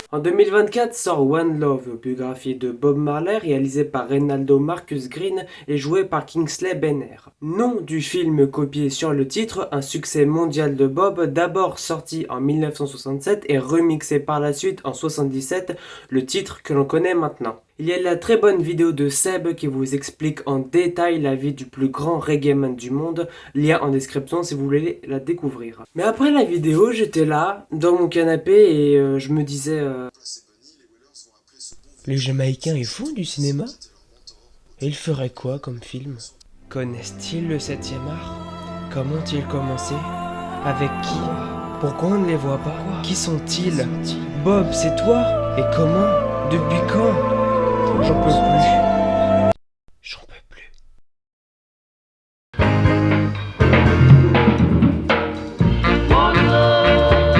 En 2024 sort One Love, biographie de Bob Marley réalisée par Reynaldo Marcus Green et jouée par Kingsley Benner. Nom du film copié sur le titre, un succès mondial de Bob, d'abord sorti en 1967 et remixé par la suite en 1977, le titre que l'on connaît maintenant. Il y a la très bonne vidéo de Seb qui vous explique en détail la vie du plus grand reggaeman du monde, lien en description si vous voulez la découvrir. Mais après la vidéo, j'étais là, dans mon canapé et je me disais... Les Jamaïcains, ils font du cinéma? Et ils feraient quoi comme film? Connaissent-ils le 7e art? Comment ont-ils commencé? Avec qui? Pourquoi on ne les voit pas? Qui sont-ils? Bob, c'est toi? Et comment? Depuis quand? J'en peux plus. J'en peux plus. One love,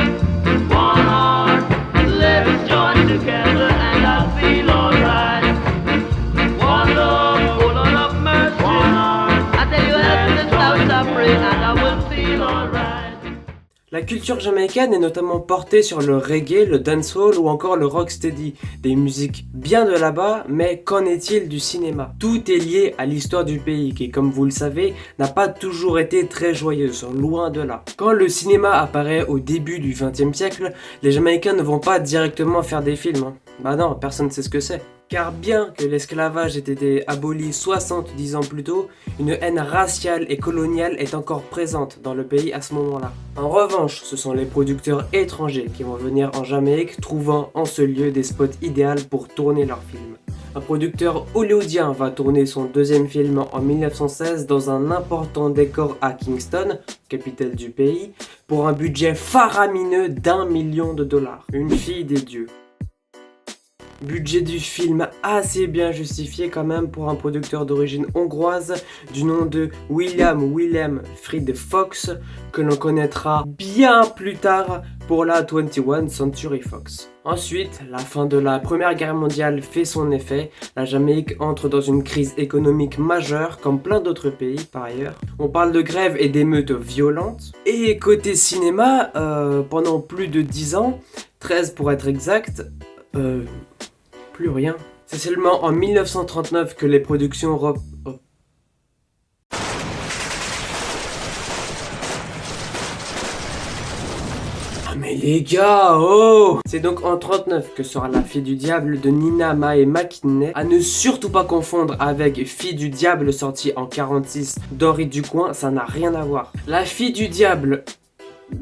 one heart, let's join together and I'll feel alright. One love, oh Lord of mercy, one heart, I tell you heaven and I pray and I will feel alright. La culture jamaïcaine est notamment portée sur le reggae, le dancehall ou encore le rocksteady, des musiques bien de là-bas, mais qu'en est-il du cinéma? Tout est lié à l'histoire du pays qui, comme vous le savez, n'a pas toujours été très joyeuse, loin de là. Quand le cinéma apparaît au début du XXe siècle, les Jamaïcains ne vont pas directement faire des films. Bah non, personne ne sait ce que c'est. Car bien que l'esclavage ait été aboli 70 ans plus tôt, une haine raciale et coloniale est encore présente dans le pays à ce moment-là. En revanche, ce sont les producteurs étrangers qui vont venir en Jamaïque, trouvant en ce lieu des spots idéaux pour tourner leurs films. Un producteur hollywoodien va tourner son deuxième film en 1916 dans un important décor à Kingston, capitale du pays, pour un budget faramineux d'1 million de dollars. Une fille des dieux. Budget du film assez bien justifié quand même pour un producteur d'origine hongroise du nom de William Fried Fox, que l'on connaîtra bien plus tard pour la 21 Century Fox. Ensuite, la fin de la Première Guerre mondiale fait son effet, la Jamaïque entre dans une crise économique majeure comme plein d'autres pays par ailleurs. On parle de grèves et d'émeutes violentes. Et côté cinéma, pendant plus de 10 ans, 13 pour être exact, plus rien. C'est seulement en 1939 que les productions Ah mais les gars, oh! C'est donc en 39 que sera La Fille du Diable de Nina Mae McKinney, à ne surtout pas confondre avec Fille du Diable sorti en 46 d'Henri Ducoing, ça n'a rien à voir. La Fille du Diable,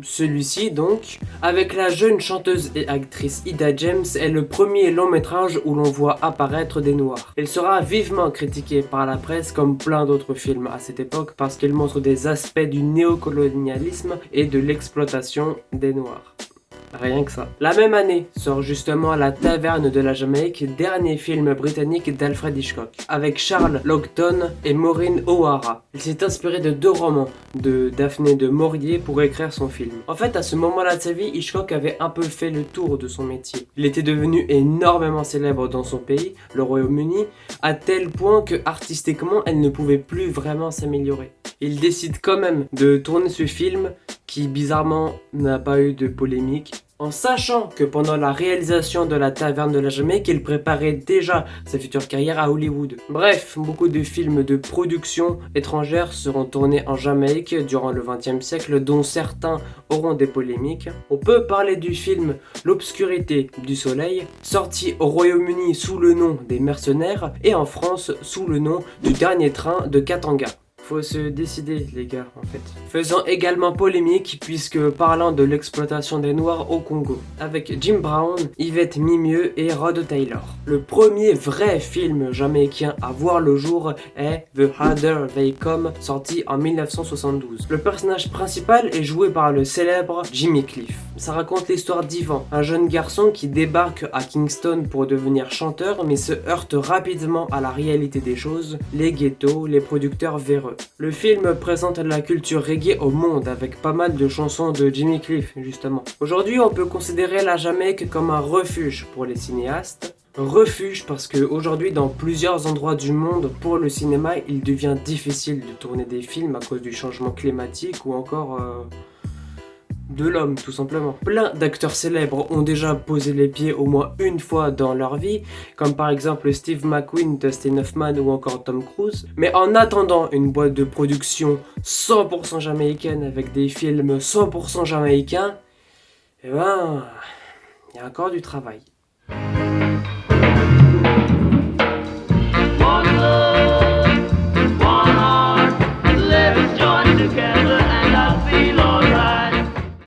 celui-ci donc, avec la jeune chanteuse et actrice Ida James, est le premier long métrage où l'on voit apparaître des noirs. Il sera vivement critiqué par la presse comme plein d'autres films à cette époque parce qu'il montre des aspects du néocolonialisme et de l'exploitation des noirs. Rien que ça. La même année sort justement La Taverne de la Jamaïque, dernier film britannique d'Alfred Hitchcock, avec Charles Laughton et Maureen O'Hara. Il s'est inspiré de 2 romans de Daphné de Maurier pour écrire son film. En fait, à ce moment-là de sa vie, Hitchcock avait un peu fait le tour de son métier. Il était devenu énormément célèbre dans son pays, le Royaume-Uni, à tel point que artistiquement, elle ne pouvait plus vraiment s'améliorer. Il décide quand même de tourner ce film qui bizarrement n'a pas eu de polémique, en sachant que pendant la réalisation de La Taverne de la Jamaïque, il préparait déjà sa future carrière à Hollywood. Bref, beaucoup de films de production étrangère seront tournés en Jamaïque durant le XXe siècle, dont certains auront des polémiques. On peut parler du film L'Obscurité du Soleil, sorti au Royaume-Uni sous le nom des Mercenaires et en France sous le nom du Dernier Train de Katanga. Faut se décider les gars en fait. Faisant également polémique puisque parlant de l'exploitation des noirs au Congo, avec Jim Brown, Yvette Mimieux et Rod Taylor. Le premier vrai film jamaïcain à voir le jour est The Harder They Come, sorti en 1972. Le personnage principal est joué par le célèbre Jimmy Cliff. Ça raconte l'histoire d'Ivan, un jeune garçon qui débarque à Kingston pour devenir chanteur mais se heurte rapidement à la réalité des choses, les ghettos, les producteurs véreux. Le film présente la culture reggae au monde avec pas mal de chansons de Jimmy Cliff justement. Aujourd'hui on peut considérer la Jamaïque comme un refuge pour les cinéastes. Refuge parce qu'aujourd'hui dans plusieurs endroits du monde pour le cinéma il devient difficile de tourner des films à cause du changement climatique ou encore de l'homme, tout simplement. Plein d'acteurs célèbres ont déjà posé les pieds au moins une fois dans leur vie, comme par exemple Steve McQueen, Dustin Hoffman ou encore Tom Cruise. Mais en attendant une boîte de production 100% jamaïcaine avec des films 100% jamaïcains, eh ben, il y a encore du travail.